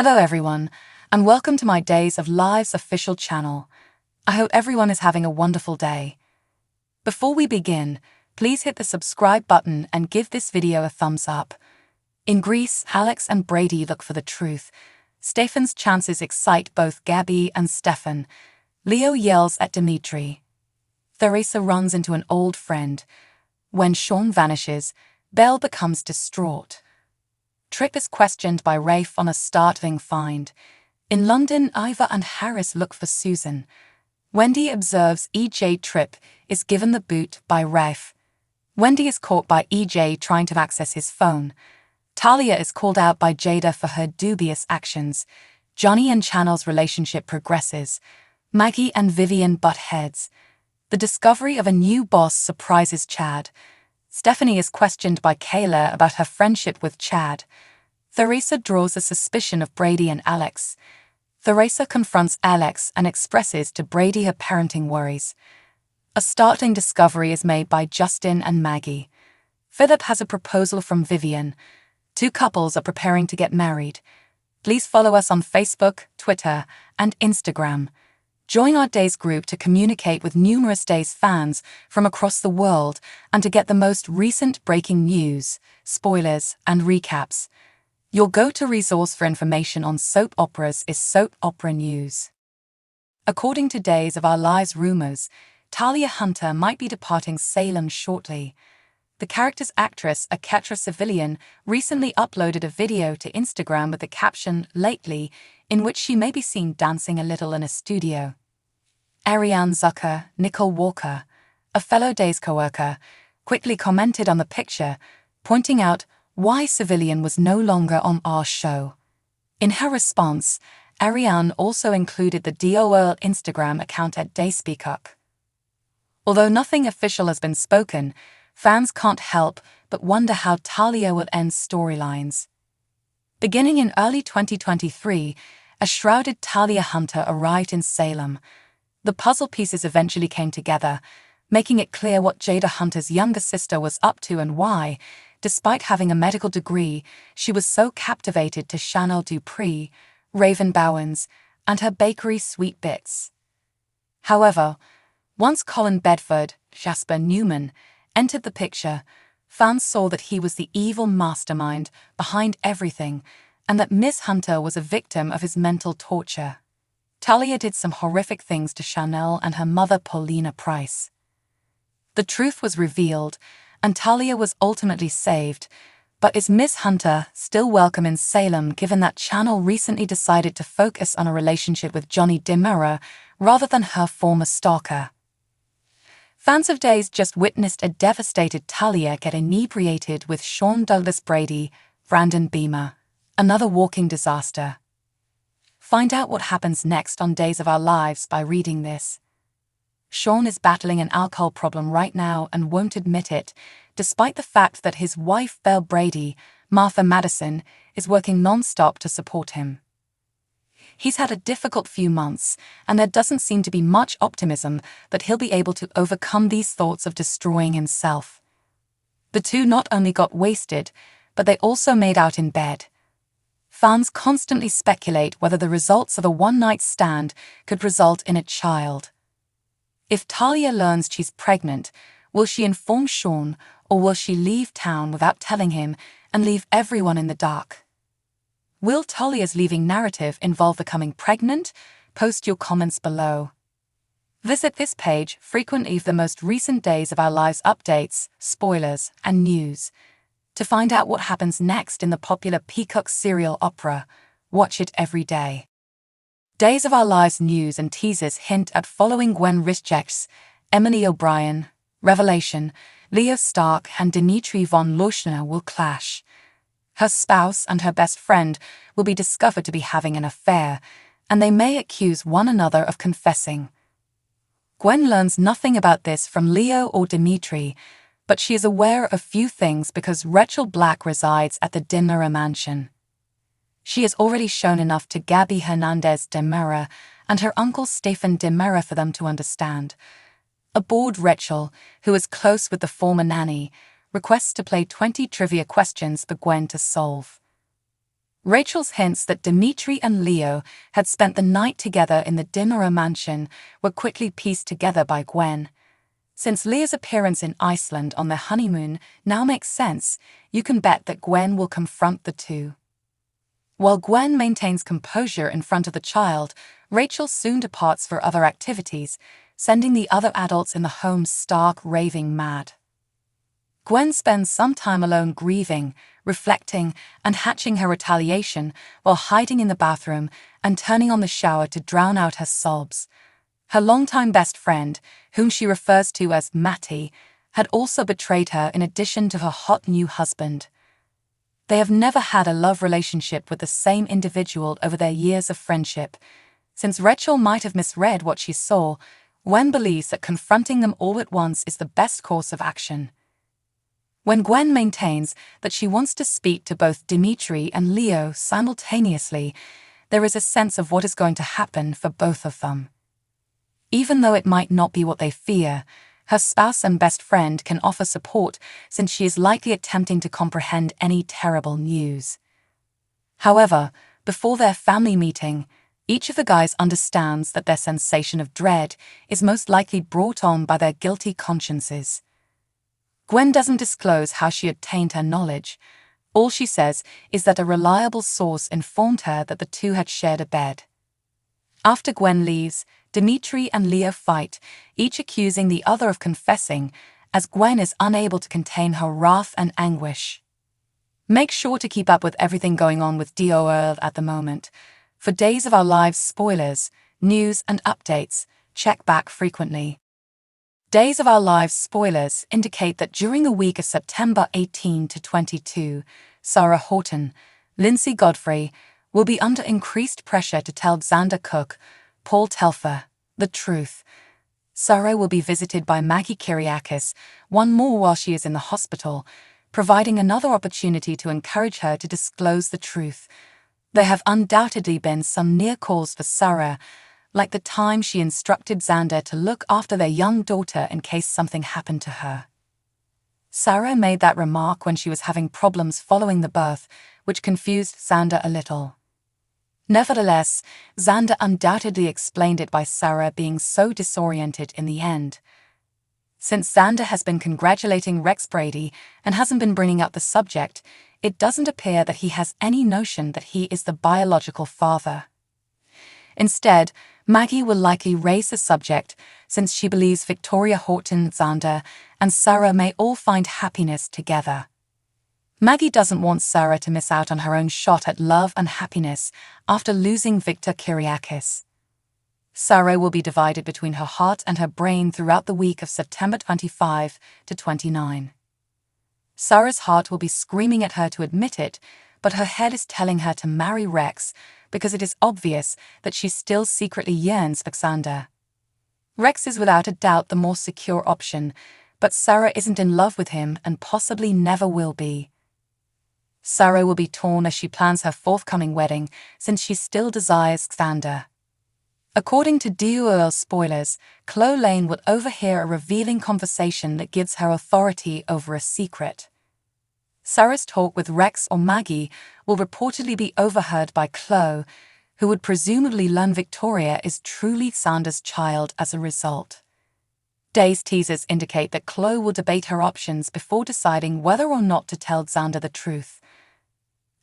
Hello everyone, and welcome to my Days of Lives official channel. I hope everyone is having a wonderful day. Before we begin, please hit the subscribe button and give this video a thumbs up. In Greece, Alex and Brady look for the truth. Stefan's chances excite both Gabby and Stefan. Leo yells at Dimitri. Theresa runs into an old friend. When Sean vanishes, Belle becomes distraught. Tripp is questioned by Rafe on a startling find. In London, Ivor and Harris look for Susan. Wendy observes EJ. Tripp is given the boot by Rafe. Wendy is caught by EJ trying to access his phone. Talia is called out by Jada for her dubious actions. Johnny and Channel's relationship progresses. Maggie and Vivian butt heads. The discovery of a new boss surprises Chad. Stephanie is questioned by Kayla about her friendship with Chad. Theresa draws a suspicion of Brady and Alex. Theresa confronts Alex and expresses to Brady her parenting worries. A startling discovery is made by Justin and Maggie. Philip has a proposal from Vivian. Two couples are preparing to get married. Please follow us on Facebook, Twitter, and Instagram. Join our Days group to communicate with numerous Days fans from across the world and to get the most recent breaking news, spoilers, and recaps. Your go-to resource for information on soap operas is Soap Opera News. According to Days of Our Lives rumors, Talia Hunter might be departing Salem shortly. The character's actress, Aketra Civilian, recently uploaded a video to Instagram with the caption, "Lately," in which she may be seen dancing a little in a studio. Ariane Zucker, Nicole Walker, a fellow Days co-worker, quickly commented on the picture, pointing out why Civilian was no longer on our show. In her response, Ariane also included the DOOL Instagram account at DaySpeakUp. Although nothing official has been spoken, fans can't help but wonder how Talia will end storylines. Beginning in early 2023, a shrouded Talia Hunter arrived in Salem. The puzzle pieces eventually came together, making it clear what Jada Hunter's younger sister was up to and why, despite having a medical degree, she was so captivated to Chanel Dupree, Raven Bowens, and her bakery sweet bits. However, once Colin Bedford, Jasper Newman, entered the picture, fans saw that he was the evil mastermind behind everything and that Miss Hunter was a victim of his mental torture. Talia did some horrific things to Chanel and her mother Paulina Price. The truth was revealed, and Talia was ultimately saved, but is Miss Hunter still welcome in Salem given that Chanel recently decided to focus on a relationship with Johnny DeMera rather than her former stalker? Fans of Days just witnessed a devastated Talia get inebriated with Sean Douglas Brady, Brandon Beamer, another walking disaster. Find out what happens next on Days of Our Lives by reading this. Sean is battling an alcohol problem right now and won't admit it, despite the fact that his wife Belle Brady, Martha Madison, is working non-stop to support him. He's had a difficult few months, and there doesn't seem to be much optimism that he'll be able to overcome these thoughts of destroying himself. The two not only got wasted, but they also made out in bed. Fans constantly speculate whether the results of a one-night stand could result in a child. If Talia learns she's pregnant, will she inform Sean, or will she leave town without telling him and leave everyone in the dark? Will Talia's leaving narrative involve becoming pregnant? Post your comments below. Visit this page frequently for the most recent Days of Our Lives updates, spoilers, and news. To find out what happens next in the popular Peacock serial opera, watch it every day. Days of Our Lives news and teasers hint at following Gwen Rischek's, Emily O'Brien, Revelation, Leo Stark and Dimitri von Leuschner will clash. Her spouse and her best friend will be discovered to be having an affair, and they may accuse one another of confessing. Gwen learns nothing about this from Leo or Dimitri, but she is aware of few things because Rachel Black resides at the DeMera mansion. She has already shown enough to Gabby Hernandez DeMera and her uncle Stefan DeMera for them to understand. A bored Rachel, who is close with the former nanny, requests to play 20 trivia questions for Gwen to solve. Rachel's hints that Dimitri and Leo had spent the night together in the Dimmerer mansion were quickly pieced together by Gwen. Since Leo's appearance in Iceland on their honeymoon now makes sense, you can bet that Gwen will confront the two. While Gwen maintains composure in front of the child, Rachel soon departs for other activities, sending the other adults in the home stark raving mad. Gwen spends some time alone grieving, reflecting, and hatching her retaliation while hiding in the bathroom and turning on the shower to drown out her sobs. Her longtime best friend, whom she refers to as Matty, had also betrayed her in addition to her hot new husband. They have never had a love relationship with the same individual over their years of friendship. Since Rachel might have misread what she saw, Gwen believes that confronting them all at once is the best course of action. When Gwen maintains that she wants to speak to both Dimitri and Leo simultaneously, there is a sense of what is going to happen for both of them. Even though it might not be what they fear, her spouse and best friend can offer support since she is likely attempting to comprehend any terrible news. However, before their family meeting, each of the guys understands that their sensation of dread is most likely brought on by their guilty consciences. Gwen doesn't disclose how she obtained her knowledge. All she says is that a reliable source informed her that the two had shared a bed. After Gwen leaves, Dimitri and Leo fight, each accusing the other of confessing, as Gwen is unable to contain her wrath and anguish. Make sure to keep up with everything going on with DOOL at the moment. For Days of Our Lives spoilers, news and updates, check back frequently. Days of Our Lives spoilers indicate that during the week of September 18 to 22, Sarah Horton, Lindsay Godfrey, will be under increased pressure to tell Xander Cook, Paul Telfer, the truth. Sarah will be visited by Maggie Kyriakis, one more while she is in the hospital, providing another opportunity to encourage her to disclose the truth. There have undoubtedly been some near calls for Sarah, like the time she instructed Xander to look after their young daughter in case something happened to her. Sarah made that remark when she was having problems following the birth, which confused Xander a little. Nevertheless, Xander undoubtedly explained it by Sarah being so disoriented in the end. Since Xander has been congratulating Rex Brady and hasn't been bringing up the subject, it doesn't appear that he has any notion that he is the biological father. Instead, Maggie will likely raise the subject since she believes Victoria Horton, Xander, and Sarah may all find happiness together. Maggie doesn't want Sarah to miss out on her own shot at love and happiness after losing Victor Kyriakis. Sarah will be divided between her heart and her brain throughout the week of September 25 to 29. Sarah's heart will be screaming at her to admit it, but her head is telling her to marry Rex because it is obvious that she still secretly yearns for Xander. Rex is without a doubt the more secure option, but Sarah isn't in love with him and possibly never will be. Sarah will be torn as she plans her forthcoming wedding since she still desires Xander. According to DOOL spoilers, Chloe Lane will overhear a revealing conversation that gives her authority over a secret. Sarah's talk with Rex or Maggie will reportedly be overheard by Chloe, who would presumably learn Victoria is truly Xander's child as a result. Days teasers indicate that Chloe will debate her options before deciding whether or not to tell Xander the truth.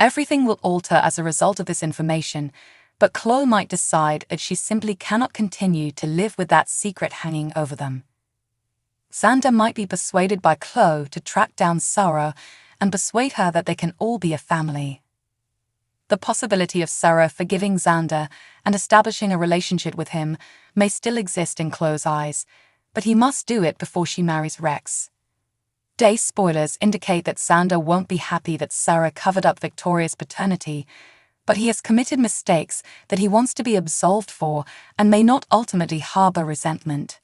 Everything will alter as a result of this information, but Chloe might decide that she simply cannot continue to live with that secret hanging over them. Xander might be persuaded by Chloe to track down Sarah and persuade her that they can all be a family. The possibility of Sarah forgiving Xander and establishing a relationship with him may still exist in Chloe's eyes, but he must do it before she marries Rex. Day spoilers indicate that Xander won't be happy that Sarah covered up Victoria's paternity, but he has committed mistakes that he wants to be absolved for and may not ultimately harbor resentment.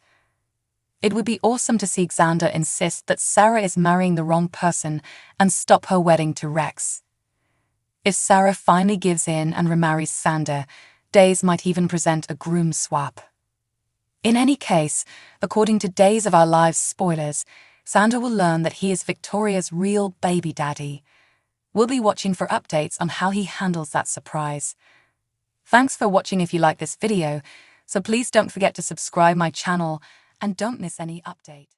It would be awesome to see Xander insist that Sarah is marrying the wrong person and stop her wedding to Rex. If Sarah finally gives in and remarries Xander, Days might even present a groom swap. In any case, according to Days of Our Lives spoilers, Xander will learn that he is Victoria's real baby daddy. We'll be watching for updates on how he handles that surprise. Thanks for watching. If you like this video, so please don't forget to subscribe my channel and don't miss any update.